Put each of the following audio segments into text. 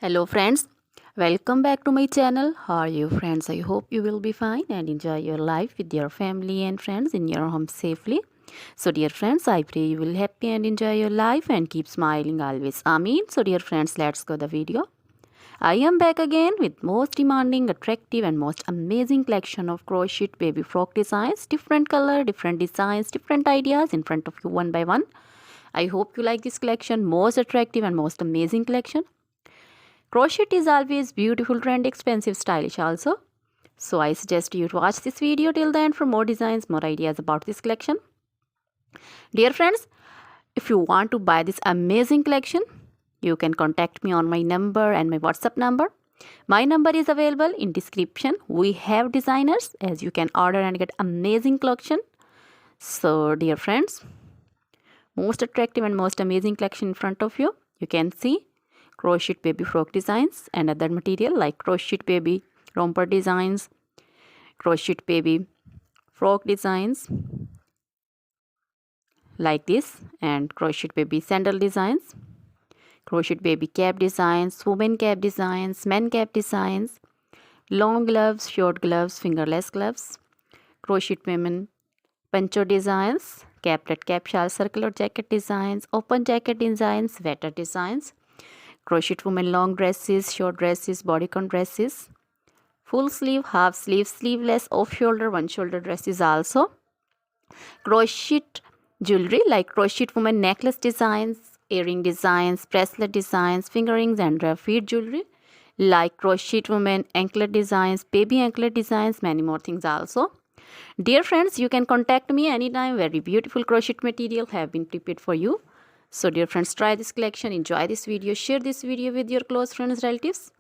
Hello friends, welcome back to my channel. How are you friends? I hope you will be fine and enjoy your life with your family and friends in your home safely. So dear friends, I pray you will happy and enjoy your life and keep smiling always. Amen. So dear friends, let's go the video. I am back again with most demanding, attractive and most amazing collection of crochet baby frock designs. Different color, different designs, different ideas in front of you one by one. I hope you like this collection, most attractive and most amazing collection. Crochet is always beautiful, trendy, expensive, stylish also. So I suggest you to watch this video till the end for more designs, more ideas about this collection. Dear friends, if you want to buy this amazing collection, you can contact me on my number and my WhatsApp number. My number is available in description. We have designers as you can order and get amazing collection. So dear friends, most attractive and most amazing collection in front of you. You can see crochet baby frock designs and other material like crochet baby romper designs, crochet baby frock designs like this, and crochet baby sandal designs, crochet baby cap designs, women cap designs, men cap designs, long gloves, short gloves, fingerless gloves, crochet women poncho designs, caplet cap shawl circular jacket designs, open jacket designs, sweater designs, crochet women long dresses, short dresses, bodycon dresses, full sleeve, half sleeve, sleeveless, off shoulder, one shoulder dresses also. Crochet jewelry like crochet women necklace designs, earring designs, bracelet designs, finger rings and feet jewelry like crochet women anklet designs, baby anklet designs, many more things also. Dear friends, you can contact me anytime. Very beautiful crochet material have been prepared for you. So dear friends, try this collection, enjoy this video, share this video with your close friends, relatives.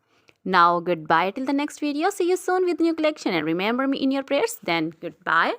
Now goodbye till the next video. See you soon with new collection and remember me in your prayers. Then goodbye.